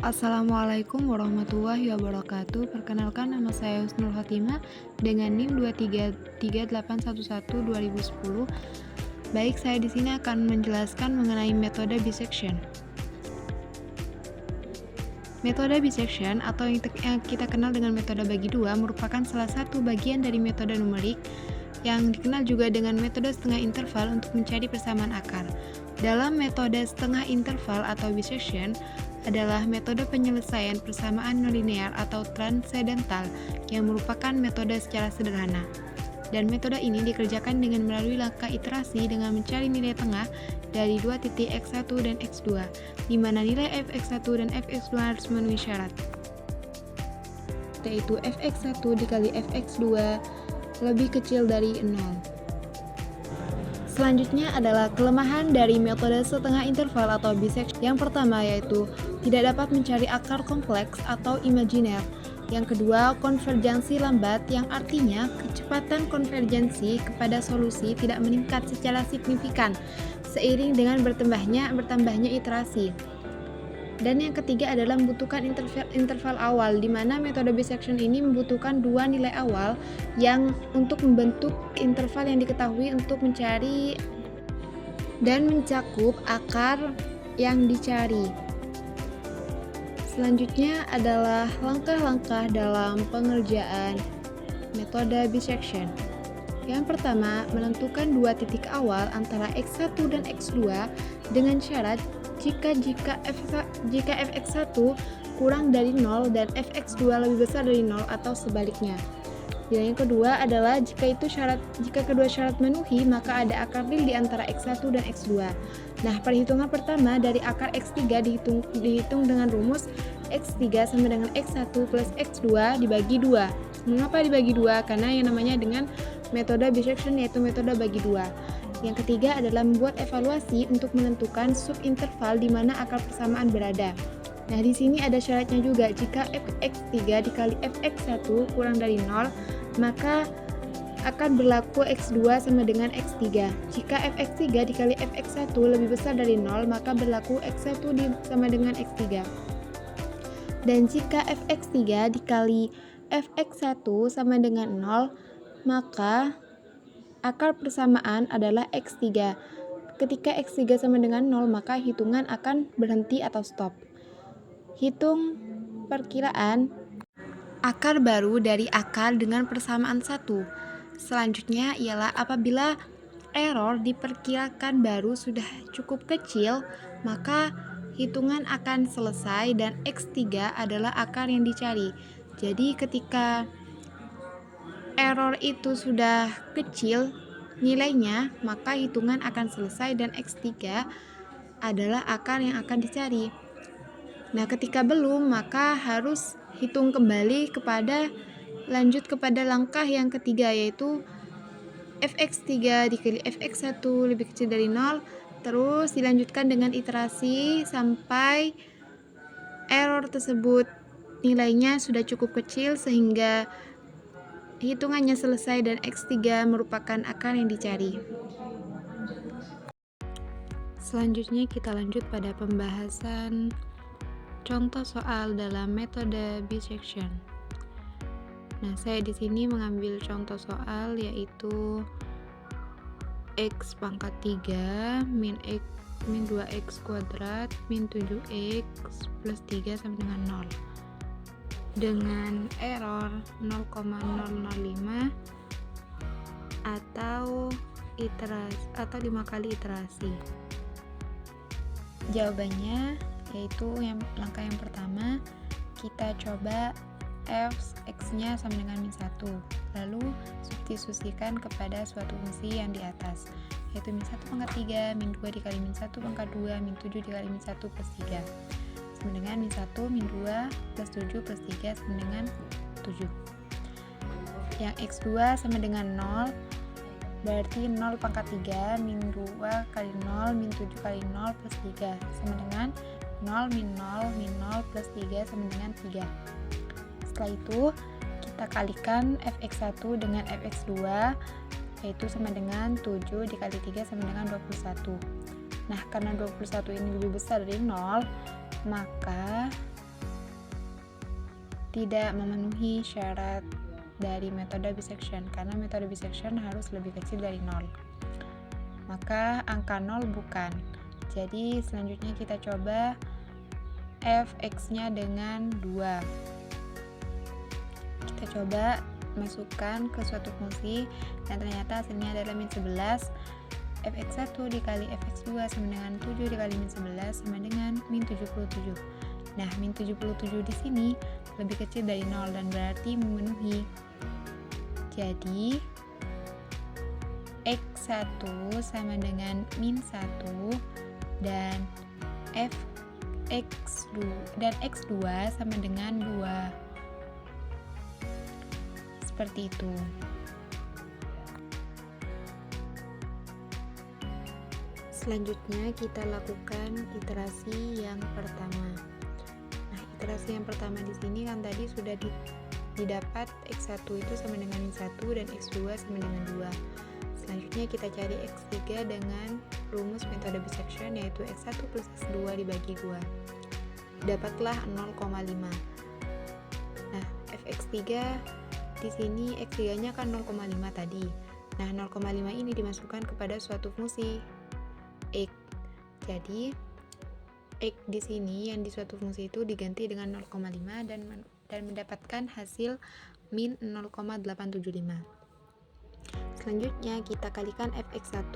Assalamualaikum warahmatullahi wabarakatuh. Perkenalkan, nama saya Husnul Khotimah dengan NIM 2338112 2010. Baik, saya di sini akan menjelaskan mengenai metode bisection. Metode bisection atau yang kita kenal dengan metode bagi dua merupakan salah satu bagian dari metode numerik yang dikenal juga dengan metode setengah interval untuk mencari persamaan akar. Dalam metode setengah interval atau bisection adalah metode penyelesaian persamaan nonlinear atau transendental yang merupakan metode secara sederhana. Dan metode ini dikerjakan dengan melalui langkah iterasi dengan mencari nilai tengah dari dua titik x1 dan x2, di mana nilai fx1 dan fx2 harus memenuhi syarat, yaitu fx1 dikali fx2 lebih kecil dari 0. Selanjutnya adalah kelemahan dari metode setengah interval atau bisection. Yang pertama yaitu tidak dapat mencari akar kompleks atau imajiner. Yang kedua, konvergensi lambat, yang artinya kecepatan konvergensi kepada solusi tidak meningkat secara signifikan seiring dengan bertambahnya iterasi. Dan yang ketiga adalah membutuhkan interval awal, di mana metode bisection ini membutuhkan dua nilai awal yang untuk membentuk interval yang diketahui untuk mencari dan mencakup akar yang dicari. Selanjutnya adalah langkah-langkah dalam pengerjaan metode bisection. Yang pertama, menentukan dua titik awal antara x1 dan x2 dengan syarat jika fx1 kurang dari 0 dan fx2 lebih besar dari 0 atau sebaliknya. Dan yang kedua adalah jika kedua syarat memenuhi, maka ada akar real di antara x1 dan x2. Nah, perhitungan pertama dari akar x3 dihitung dengan rumus x3 sama dengan x1 plus x2 dibagi 2. Mengapa dibagi 2? Karena yang namanya dengan metode bisection yaitu metode bagi 2. Yang ketiga adalah membuat evaluasi untuk menentukan subinterval di mana akar persamaan berada. Nah, di sini ada syaratnya juga. Jika fx3 dikali fx1 kurang dari 0, maka akan berlaku x2 sama dengan x3. Jika fx3 dikali fx1 lebih besar dari 0, maka berlaku x1 sama dengan x3. Dan jika fx3 dikali fx1 sama dengan 0, maka akar persamaan adalah x3. Ketika x3 sama dengan 0, maka hitungan akan berhenti atau stop. Hitung perkiraan akar baru dari akar dengan persamaan 1. Selanjutnya ialah apabila error diperkirakan baru sudah cukup kecil, maka hitungan akan selesai dan x3 adalah akar yang dicari. Jadi ketika error itu sudah kecil nilainya, maka hitungan akan selesai dan x3 adalah akar yang akan dicari. Nah, ketika belum, maka harus hitung kembali lanjut kepada langkah yang ketiga, yaitu fx3 dikali fx1 lebih kecil dari 0, terus dilanjutkan dengan iterasi sampai error tersebut nilainya sudah cukup kecil sehingga hitungannya selesai dan x3 merupakan akar yang dicari. Selanjutnya kita lanjut pada pembahasan contoh soal dalam metode bisection. Nah, saya di sini mengambil contoh soal yaitu x pangkat 3 min 2x kuadrat min 7x plus 3 sama dengan 0 dengan error 0,005 atau 5 kali iterasi. Jawabannya yaitu langkah yang pertama, kita coba f(x)-nya sama dengan min 1, lalu substitusikan kepada suatu fungsi yang di atas, yaitu min 1 pangkat 3, min 2 dikali min 1 pangkat 2, min 7 dikali min 1 plus 3 sama dengan min 1, min 2 plus 7 plus 3 sama dengan 7. Yang x2 sama dengan 0, berarti 0 pangkat 3, min 2 kali 0, min 7 kali 0 plus 3 sama dengan 0 min 0 min 0 plus 3 sama dengan 3. Setelah itu kita kalikan fx1 dengan fx2, yaitu sama dengan 7 dikali 3 sama dengan 21. Nah, karena 21 ini lebih besar dari 0, maka tidak memenuhi syarat dari metode bisection, karena metode bisection harus lebih kecil dari 0. Maka angka 0 bukan. Jadi selanjutnya kita coba fx-nya dengan 2. Kita coba masukkan ke suatu fungsi dan ternyata hasilnya adalah min 11. fx1 dikali fx2 sama dengan 7 dikali min 11 sama dengan min 77. Nah, min 77 di sini lebih kecil dari 0 dan berarti memenuhi. Jadi x1 sama dengan min 1 dan x2 sama dengan 2. Seperti itu. Selanjutnya kita lakukan iterasi yang pertama. Nah, iterasi yang pertama di sini kan tadi sudah didapat x1 itu sama dengan min 1 dan x2 sama dengan 2. Selanjutnya kita cari x3 dengan rumus metode bisection, yaitu x1 plus x2 dibagi 2. Dapatlah 0,5. Nah, fx3 di sini x3-nya kan 0,5 tadi. Nah, 0,5 ini dimasukkan kepada suatu fungsi x. Jadi x di sini yang di suatu fungsi itu diganti dengan 0,5 dan mendapatkan hasil min 0,875. Selanjutnya kita kalikan fx1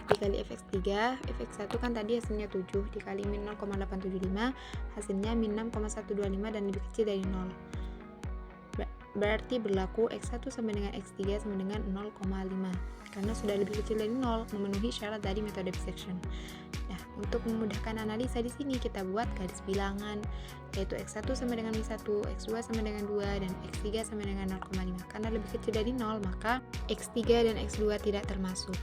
dikali fx3. fx1 kan tadi hasilnya 7 dikali min 0,875, hasilnya min 6,125 dan lebih kecil dari 0. Berarti berlaku x1 sama dengan x3 sama dengan 0,5 karena sudah lebih kecil dari 0, memenuhi syarat dari metode bisection. Nah, untuk memudahkan analisa di sini kita buat garis bilangan, yaitu x1 sama dengan min 1, x2 sama dengan 2 dan x3 sama dengan 0,5. Karena lebih kecil dari 0, maka x3 dan x2 tidak termasuk.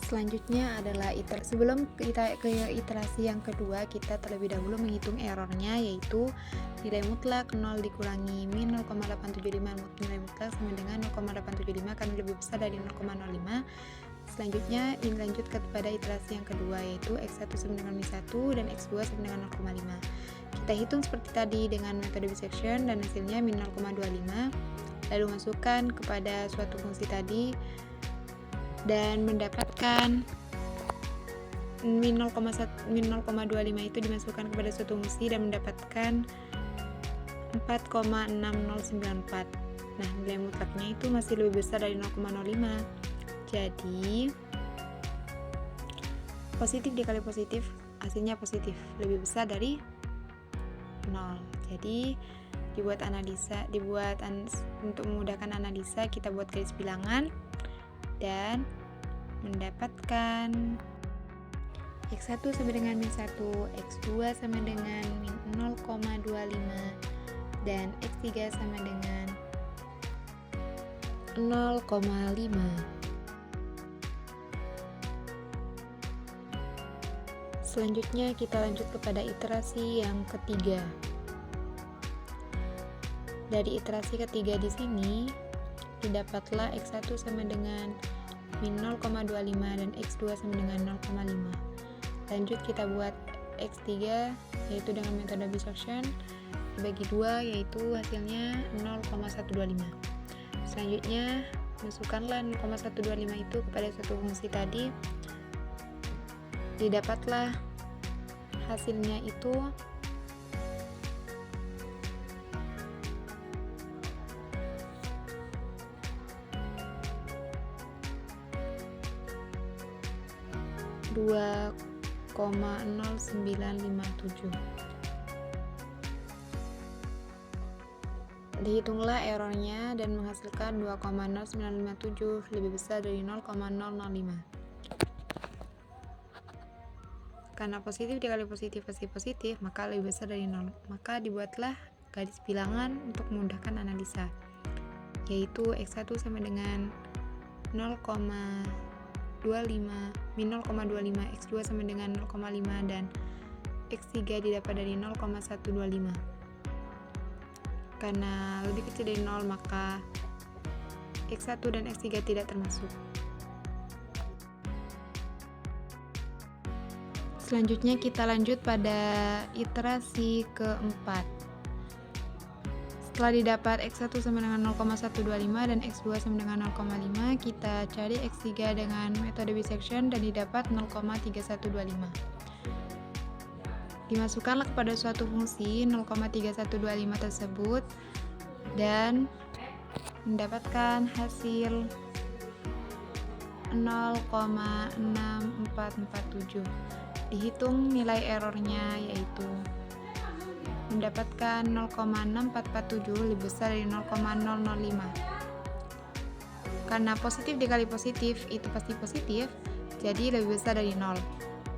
Selanjutnya adalah sebelum kita ke iterasi yang kedua, kita terlebih dahulu menghitung errornya, yaitu nilai mutlak 0 dikurangi min 0,875, nilai mutlak sama dengan 0,875 karena lebih besar dari 0,05. Selanjutnya ini lanjut kepada iterasi yang kedua, yaitu x1 sama dengan min 1 dan x2 sama dengan 0,5. Kita hitung seperti tadi dengan metode bisection dan hasilnya min 0,25, lalu masukkan kepada suatu fungsi tadi dan mendapatkan min 0,25 itu dimasukkan kepada suatu fungsi dan mendapatkan 4,6094. Nah, nilai mutlaknya itu masih lebih besar dari 0,05. Jadi positif dikali positif hasilnya positif, lebih besar dari 0. Jadi untuk memudahkan analisa kita buat garis bilangan dan mendapatkan x1 sama dengan min 1, x2 sama dengan min 0,25 dan x3 sama dengan 0,5. Selanjutnya kita lanjut kepada iterasi yang ketiga. Dari iterasi ketiga di sini didapatlah x1 sama dengan min 0,25 dan x2 sama dengan 0,5. Lanjut kita buat x3 yaitu dengan metode bisection dibagi 2, yaitu hasilnya 0,125. Selanjutnya masukkanlah 0,125 itu kepada suatu fungsi tadi, didapatlah hasilnya itu 2,0957. Dihitunglah errornya dan menghasilkan 2,0957 lebih besar dari 0,005. Karena positif dikali positif pasti positif, maka lebih besar dari 0. Maka dibuatlah garis bilangan untuk memudahkan analisa, yaitu x1 sama dengan 0,25 min 0,25, x2 sama dengan 0,5 dan x3 didapat dari 0,125. Karena lebih kecil dari 0, maka x1 dan x3 tidak termasuk. Selanjutnya kita lanjut pada iterasi keempat. Setelah didapat X1 sama dengan 0,125 dan X2 sama dengan 0,5, kita cari X3 dengan metode bisection dan didapat 0,3125. Dimasukkanlah kepada suatu fungsi 0,3125 tersebut dan mendapatkan hasil 0,6447. Dihitung nilai errornya yaitu mendapatkan 0,6447 lebih besar dari 0,005. Karena positif dikali positif itu pasti positif, jadi lebih besar dari 0.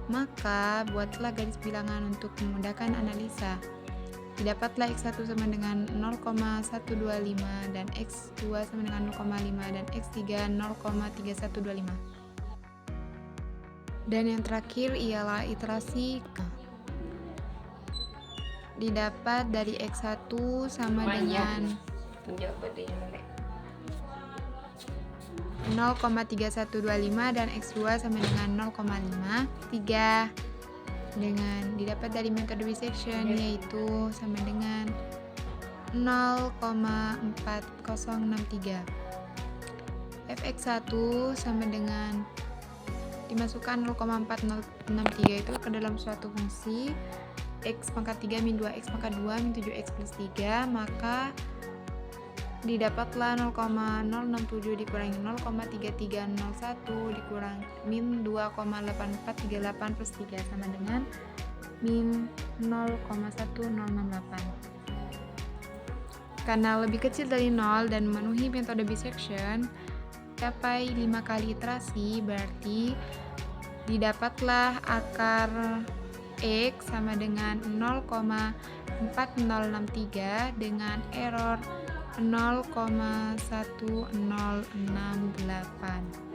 Maka buatlah garis bilangan untuk memudahkan analisa. Didapatlah X1 sama dengan 0,125 dan X2 sama dengan 0,5 dan X3 0,3125. Dan yang terakhir ialah iterasi K. Didapat dari X1 sama dengan 0,3125 dan X2 sama dengan 0,5. 3 dengan didapat dari metode bisection yaitu sama dengan 0,4063. Fx1 sama dengan dimasukkan 0,463 itu ke dalam suatu fungsi x pangkat 3 min 2x pangkat 2 min 7x plus 3, maka didapatlah 0,067 dikurangi 0,3301 dikurang min 2,8438 plus 3 sama dengan min 0,1068. Karena lebih kecil dari 0 dan memenuhi metode bisection capai 5 kali iterasi, berarti didapatlah akar X sama dengan 0,4063 dengan error 0,1068.